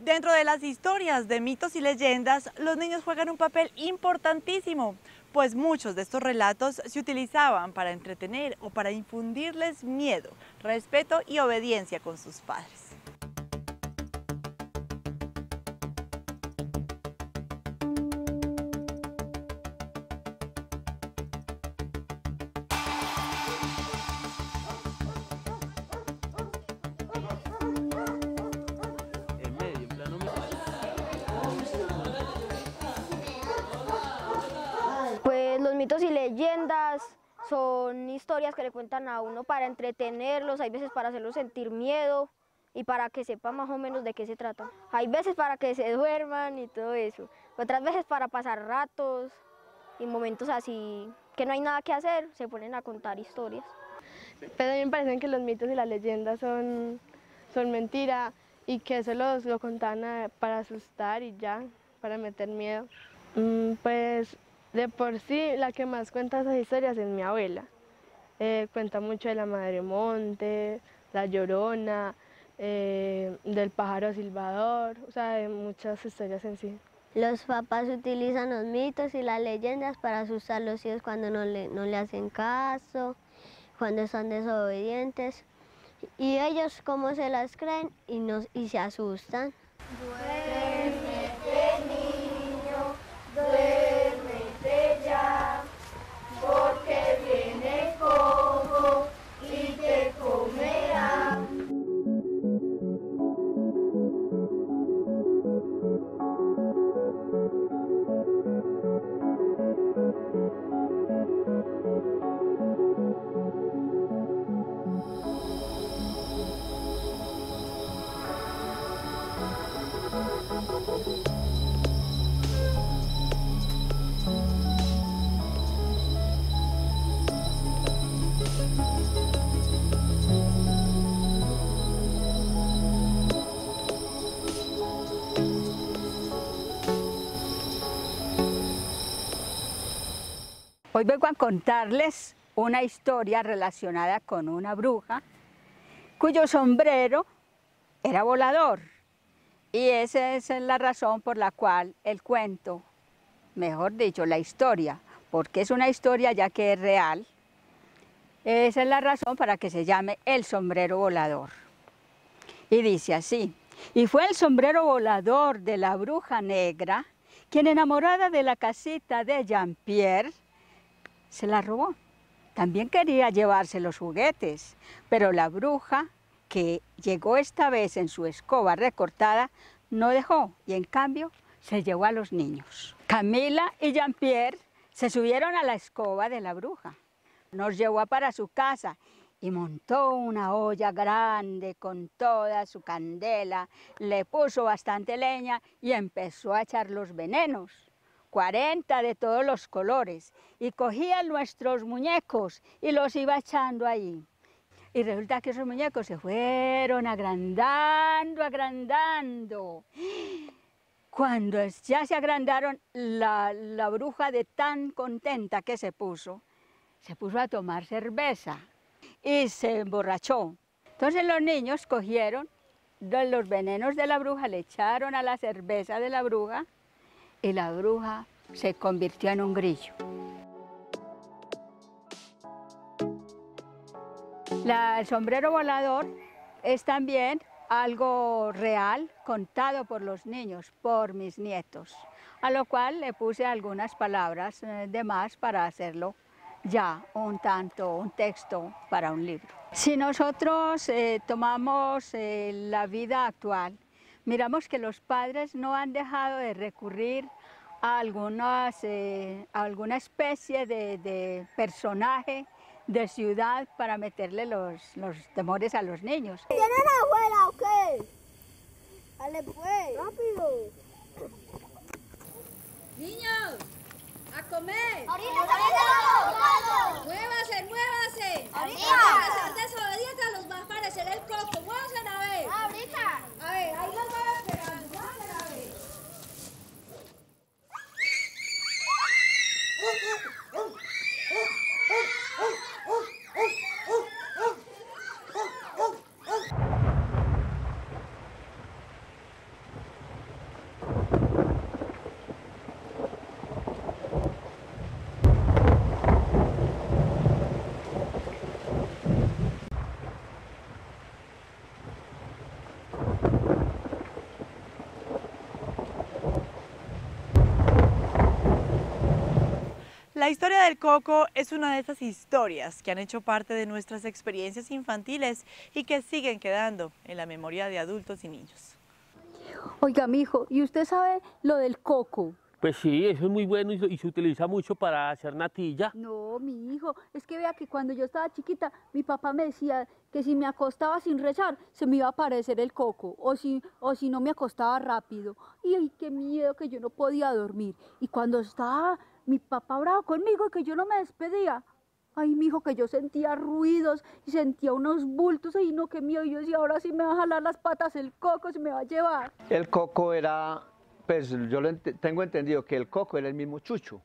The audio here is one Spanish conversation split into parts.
Dentro de las historias de mitos y leyendas, los niños juegan un papel importantísimo, pues muchos de estos relatos se utilizaban para entretener o para infundirles miedo, respeto y obediencia con sus padres. Pues los mitos y leyendas son historias que le cuentan a uno para entretenerlos, hay veces para hacerlos sentir miedo y para que sepan más o menos de qué se trata. Hay veces para que se duerman y todo eso, otras veces para pasar ratos y momentos así que no hay nada que hacer, se ponen a contar historias. Pero a mí me parece que los mitos y las leyendas son mentira y que eso lo contaban para asustar y ya, para meter miedo. Pues de por sí la que más cuenta esas historias es mi abuela. Cuenta mucho de la Madre Monte, la Llorona, del pájaro silbador, o sea, de muchas historias en sí. Los papás utilizan los mitos y las leyendas para asustar a los hijos cuando no le hacen caso, cuando son desobedientes. Y ellos como se las creen y se asustan. Duérmete, niño, duérmete ya, porque viene Coco y te comerá. Hoy vengo a contarles una historia relacionada con una bruja cuyo sombrero era volador. Y esa es la razón por la cual el cuento, mejor dicho, la historia, porque es una historia ya que es real, esa es la razón para que se llame El sombrero volador. Y dice así: y fue el sombrero volador de la bruja negra, quien enamorada de la casita de Jean-Pierre, se la robó. También quería llevarse los juguetes, pero la bruja, que llegó esta vez en su escoba recortada, no dejó y en cambio se llevó a los niños. Camila y Jean-Pierre se subieron a la escoba de la bruja. Nos llevó para su casa y montó una olla grande con toda su candela, le puso bastante leña y empezó a echar los venenos. 40 de todos los colores, y cogía nuestros muñecos y los iba echando ahí. Y resulta que esos muñecos se fueron agrandando, agrandando. Cuando ya se agrandaron, la bruja, de tan contenta que se puso a tomar cerveza y se emborrachó. Entonces los niños cogieron de los venenos de la bruja, le echaron a la cerveza de la bruja, y la bruja se convirtió en un grillo. El sombrero volador es también algo real, contado por los niños, por mis nietos, a lo cual le puse algunas palabras de más para hacerlo ya un texto para un libro. Si nosotros tomamos la vida actual, miramos que los padres no han dejado de recurrir a alguna especie de personaje de ciudad para meterle los temores a los niños. ¿Tienen abuela o qué? Dale pues. Rápido. Niños, a comer. Ahorita saliendo. Muévase, muévase. Ahorita. A ser desobedientes los va a aparecer el coco. Muévanse a ver. Ahorita. A ver, ahí los voy esperando. Muévanse a ver. La historia del coco es una de esas historias que han hecho parte de nuestras experiencias infantiles y que siguen quedando en la memoria de adultos y niños. Oiga, mijo, ¿y usted sabe lo del coco? Pues sí, eso es muy bueno y se utiliza mucho para hacer natilla. No, mi hijo, es que vea que cuando yo estaba chiquita, mi papá me decía que si me acostaba sin rezar, se me iba a aparecer el coco, o si no me acostaba rápido. Y ay, qué miedo que yo no podía dormir. Y cuando estaba mi papá bravo conmigo y que yo no me despedía, ay, mi hijo, que yo sentía ruidos y sentía unos bultos, ay, no, qué miedo. Y yo decía, ahora sí me va a jalar las patas el coco, se me va a llevar. El coco era... Pues yo tengo entendido que el coco era el mismo chucho,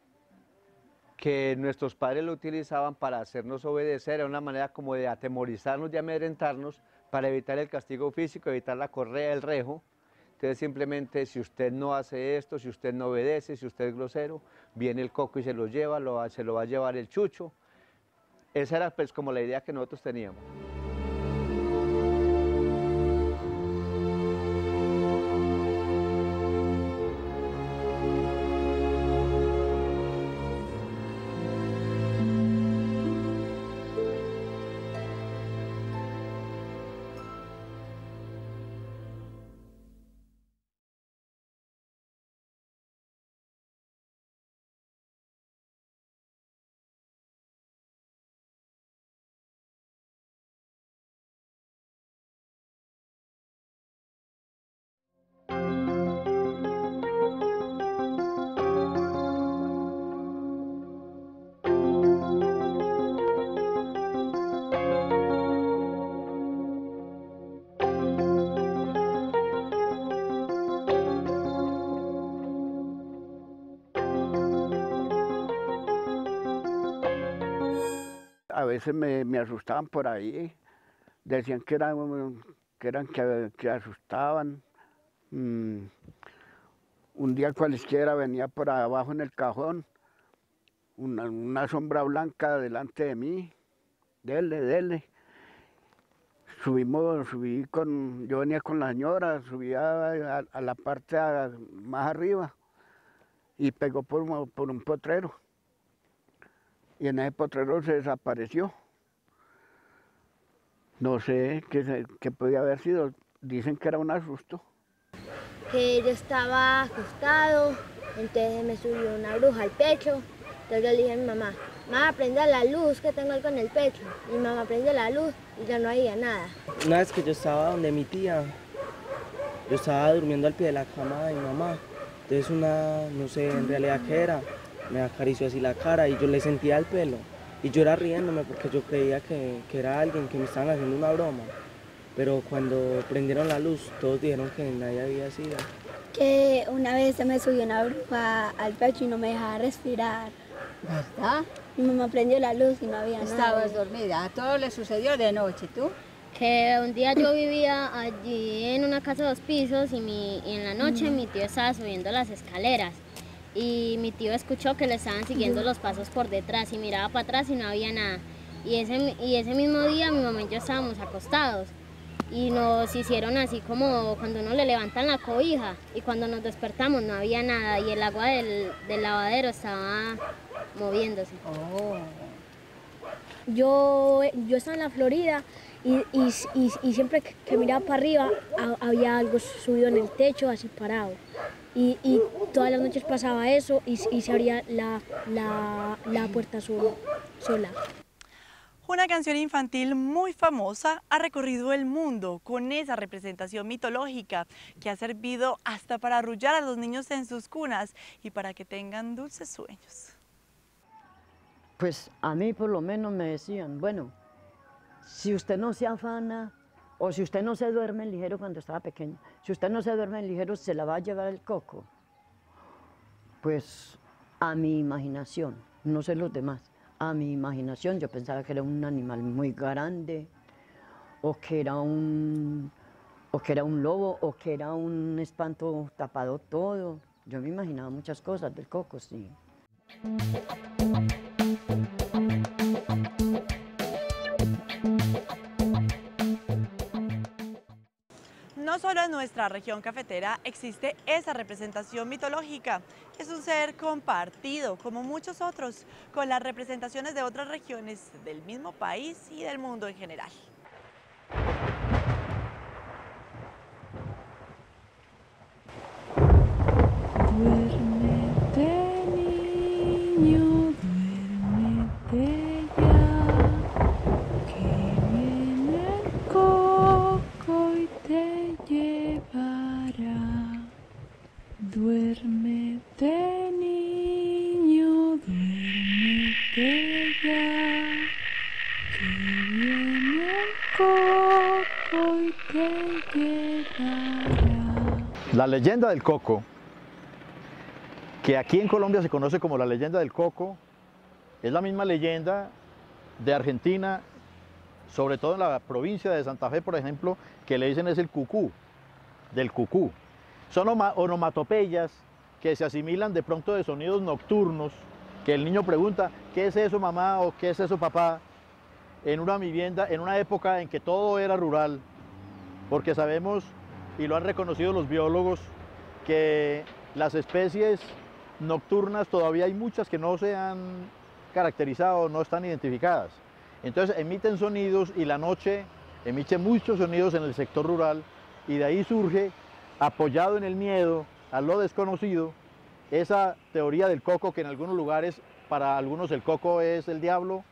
que nuestros padres lo utilizaban para hacernos obedecer, era una manera como de atemorizarnos, de amedrentarnos, para evitar el castigo físico, evitar la correa, el rejo. Entonces simplemente si usted no hace esto, si usted no obedece, si usted es grosero, viene el coco y se lo lleva, se lo va a llevar el chucho. Esa era pues como la idea que nosotros teníamos. A veces me asustaban por ahí, decían que asustaban. Un día cualquiera venía por abajo en el cajón, una sombra blanca delante de mí, dele. Yo venía con la señora, subí a la parte más arriba y pegó por un potrero. Y en ese potrero se desapareció. No sé qué podía haber sido, dicen que era un asusto. Que yo estaba acostado, entonces me subió una bruja al pecho, entonces yo le dije a mi mamá, prende la luz que tengo algo en el pecho. Mi mamá prende la luz y ya no había nada. Una vez que yo estaba donde mi tía, yo estaba durmiendo al pie de la cama de mi mamá, entonces no sé en realidad qué era, me acarició así la cara y yo le sentía el pelo y yo era riéndome porque yo creía que era alguien, que me estaban haciendo una broma, pero cuando prendieron la luz todos dijeron que nadie había sido. Que una vez se me subió una bruja al pecho y no me dejaba respirar. ¿Verdad? Mi mamá prendió la luz y no había nada. Estabas dormida, todo le sucedió de noche, ¿tú? Que un día yo vivía allí en una casa de 2 pisos y en la noche mi tío estaba subiendo las escaleras y mi tío escuchó que le estaban siguiendo los pasos por detrás y miraba para atrás y no había nada. Y ese mismo día mi mamá y yo estábamos acostados y nos hicieron así como cuando uno le levantan la cobija y cuando nos despertamos no había nada y el agua del lavadero estaba moviéndose. Oh. Yo estaba en la Florida y siempre que miraba para arriba había algo subido en el techo, así parado. Y todas las noches pasaba eso y se abría la puerta sola. Una canción infantil muy famosa ha recorrido el mundo con esa representación mitológica que ha servido hasta para arrullar a los niños en sus cunas y para que tengan dulces sueños. Pues a mí por lo menos me decían, bueno, si usted no se afana o si usted no se duerme ligero cuando estaba pequeño, si usted no se duerme ligero se la va a llevar el coco. Pues a mi imaginación, no sé los demás, a mi imaginación yo pensaba que era un animal muy grande o que era un lobo o que era un espanto tapado todo. Yo me imaginaba muchas cosas del coco, sí. No solo en nuestra región cafetera existe esa representación mitológica. Es un ser compartido, como muchos otros, con las representaciones de otras regiones del mismo país y del mundo en general. Duérmete, niño, duérmete ya, que viene el coco y te llevará. Duérmete, niño, duérmete ya, que viene el coco y te llevará. La leyenda del coco, que aquí en Colombia se conoce como la leyenda del coco, es la misma leyenda de Argentina, sobre todo en la provincia de Santa Fe, por ejemplo, que le dicen es el cucú, del cucú. Son onomatopeyas que se asimilan de pronto de sonidos nocturnos, que el niño pregunta, ¿qué es eso mamá o qué es eso papá? En una vivienda, en una época en que todo era rural, porque sabemos, y lo han reconocido los biólogos, que las especies nocturnas todavía hay muchas que no se han caracterizado, no están identificadas. Entonces emiten sonidos y la noche emite muchos sonidos en el sector rural y de ahí surge, apoyado en el miedo a lo desconocido, esa teoría del coco que en algunos lugares, para algunos el coco es el diablo,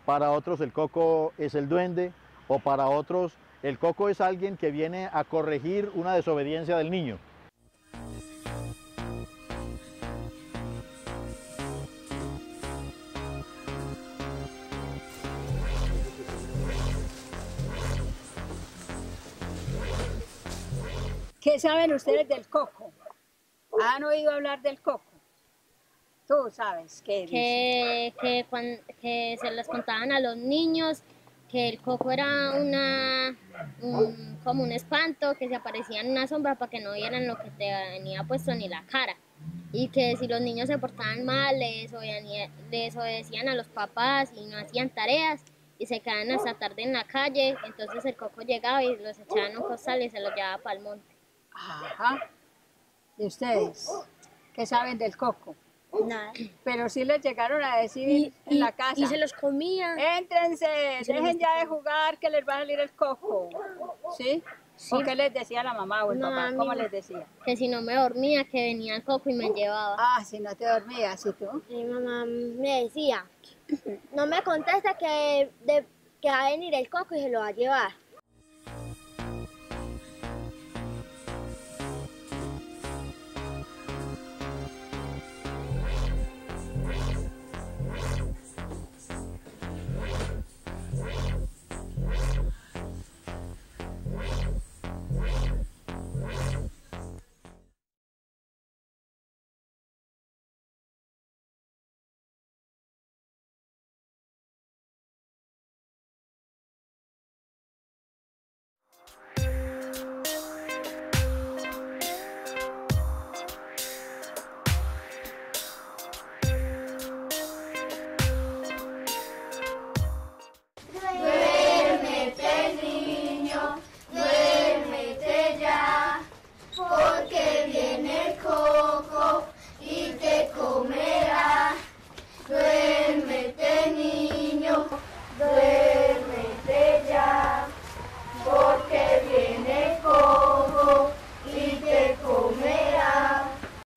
para otros el coco es el duende o para otros el coco es alguien que viene a corregir una desobediencia del niño. ¿Qué saben ustedes del coco? ¿Han oído hablar del coco? Tú sabes qué dice. Que se les contaban a los niños que el coco era como un espanto, que se aparecía en una sombra para que no vieran lo que te venía puesto ni la cara. Y que si los niños se portaban mal, le desobedecían a los papás y no hacían tareas y se quedaban hasta tarde en la calle, entonces el coco llegaba y los echaba en un costal y se los llevaba para el monte. Ajá. ¿Y ustedes? ¿Qué saben del coco? Nada. Pero sí les llegaron a decir en la casa. Y se los comían. Éntrense, dejen ya de jugar que les va a salir el coco. ¿Sí? Sí. ¿O qué les decía la mamá o el papá? ¿Cómo les decía? Que si no me dormía, que venía el coco y me llevaba. Ah, si no te dormías, ¿y tú? Mi mamá me decía, no me contesta que va a venir el coco y se lo va a llevar.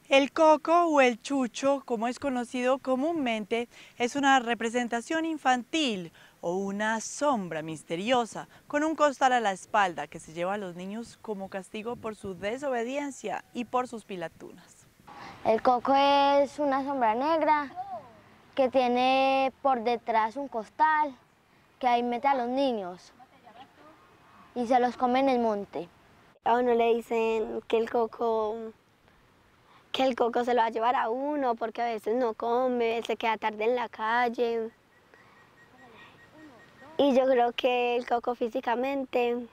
El coco o el chucho, como es conocido comúnmente, es una representación infantil o una sombra misteriosa con un costal a la espalda que se lleva a los niños como castigo por su desobediencia y por sus pilatunas. El coco es una sombra negra que tiene por detrás un costal que ahí mete a los niños y se los come en el monte. A uno le dicen que el coco se lo va a llevar a uno porque a veces no come, se queda tarde en la calle. Y yo creo que el coco físicamente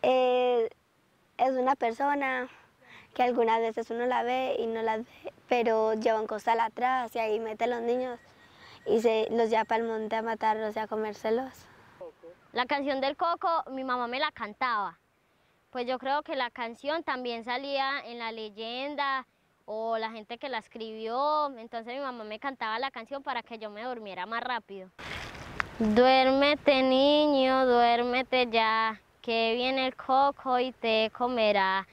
es una persona que algunas veces uno la ve y no la ve, pero lleva un costal atrás y ahí mete a los niños y se los lleva para el monte a matarlos y a comérselos. La canción del coco, mi mamá me la cantaba, pues yo creo que la canción también salía en la leyenda o la gente que la escribió, entonces mi mamá me cantaba la canción para que yo me durmiera más rápido. Duérmete niño, duérmete ya, que viene el coco y te comerá.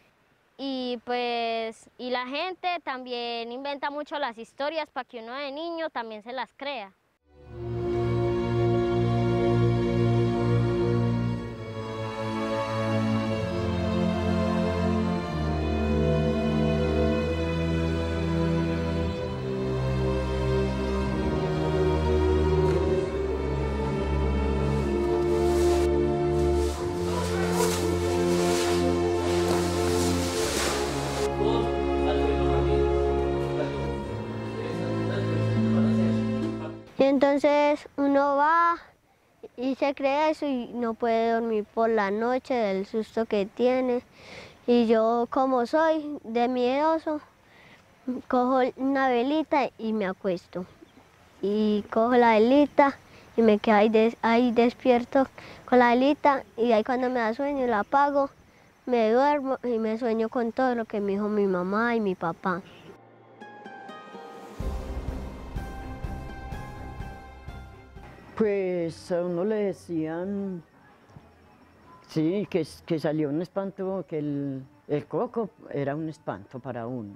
Y pues, y la gente también inventa mucho las historias para que uno de niño también se las crea. Y entonces uno va y se cree eso y no puede dormir por la noche del susto que tiene. Y yo, como soy de miedoso, cojo una velita y me acuesto. Y cojo la velita y me quedo ahí despierto con la velita, y ahí cuando me da sueño la apago, me duermo y me sueño con todo lo que me dijo mi mamá y mi papá. Pues a uno le decían, sí, que salió un espanto, que el coco era un espanto para uno,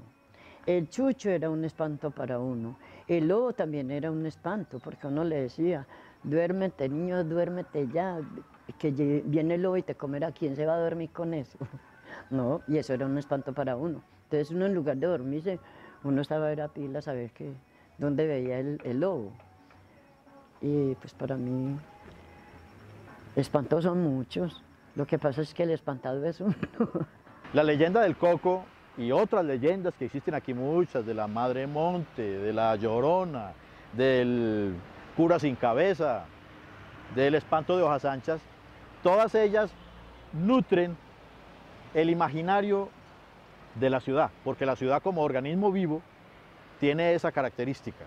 el chucho era un espanto para uno, el lobo también era un espanto, porque uno le decía, duérmete niño, duérmete ya, que viene el lobo y te comerá, ¿quién se va a dormir con eso? No, y eso era un espanto para uno. Entonces uno, en lugar de dormirse, uno estaba a ver a pilas a ver dónde veía el lobo. Y pues para mí, espantos son muchos. Lo que pasa es que el espantado es uno. La leyenda del coco y otras leyendas que existen aquí muchas, de la Madre Monte, de la Llorona, del cura sin cabeza, del espanto de hojas anchas, todas ellas nutren el imaginario de la ciudad, porque la ciudad como organismo vivo tiene esa característica,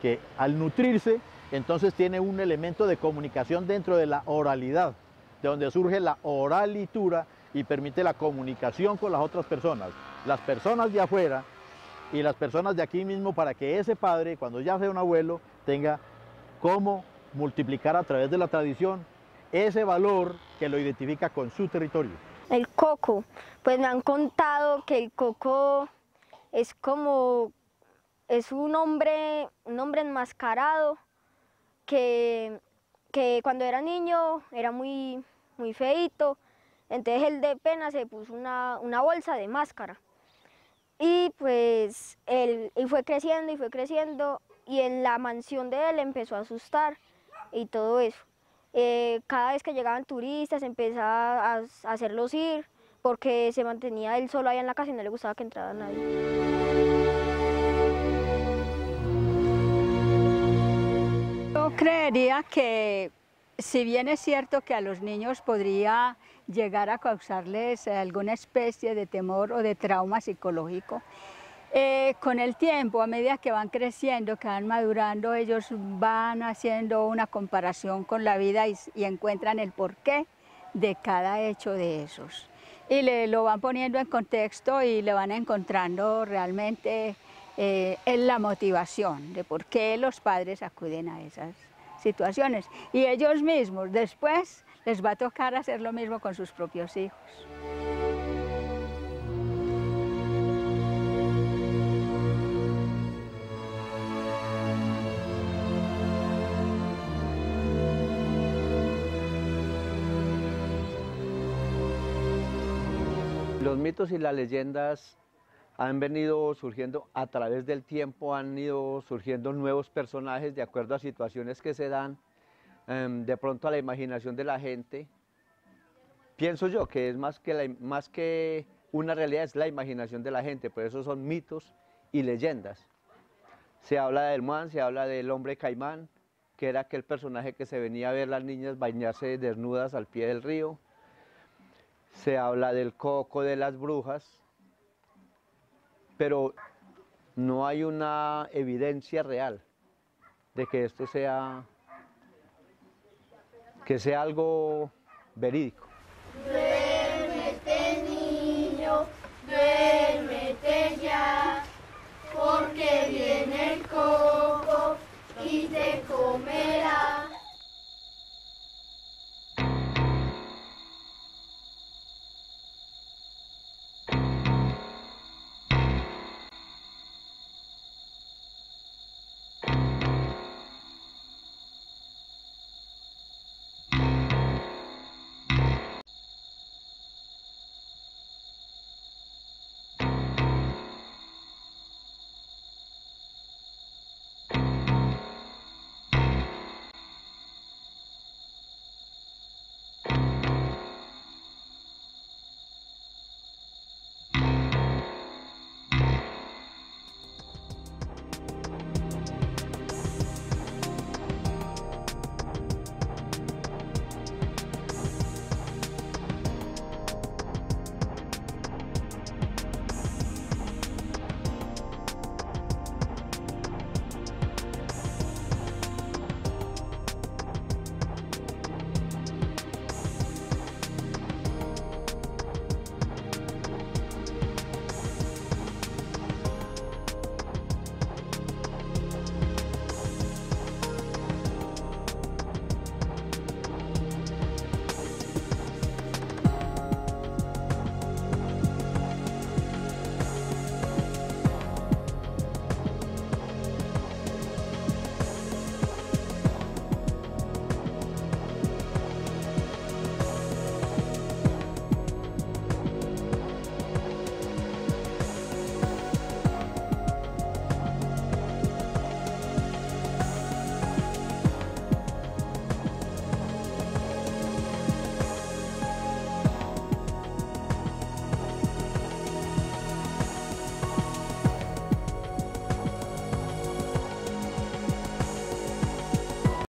que al nutrirse, entonces tiene un elemento de comunicación dentro de la oralidad, de donde surge la oralitura y permite la comunicación con las otras las personas de afuera y las personas de aquí mismo, para que ese padre, cuando ya sea un abuelo, tenga cómo multiplicar a través de la tradición ese valor que lo identifica con su territorio. El coco, pues me han contado que el coco es un hombre enmascarado que cuando era niño era muy feíto, entonces él de pena se puso una bolsa de máscara. Y pues él fue creciendo y en la mansión de él empezó a asustar y todo eso. Cada vez que llegaban turistas empezaba a hacerlos ir porque se mantenía él solo ahí en la casa y no le gustaba que entrara nadie. Yo creería que, si bien es cierto que a los niños podría llegar a causarles alguna especie de temor o de trauma psicológico, con el tiempo, a medida que van creciendo, que van madurando, ellos van haciendo una comparación con la vida y encuentran el porqué de cada hecho de esos. Y lo van poniendo en contexto y le van encontrando realmente en la motivación de por qué los padres acuden a esas situaciones. Y ellos mismos después les va a tocar hacer lo mismo con sus propios hijos. Los mitos y las leyendas han venido surgiendo a través del tiempo, han ido surgiendo nuevos personajes de acuerdo a situaciones que se dan, de pronto a la imaginación de la gente. Pienso yo que es más que una realidad, es la imaginación de la gente, por eso son mitos y leyendas. Se habla del Muan, se habla del hombre caimán, que era aquel personaje que se venía a ver las niñas bañarse desnudas al pie del río. Se habla del coco, de las brujas, pero no hay una evidencia real de que esto sea algo verídico.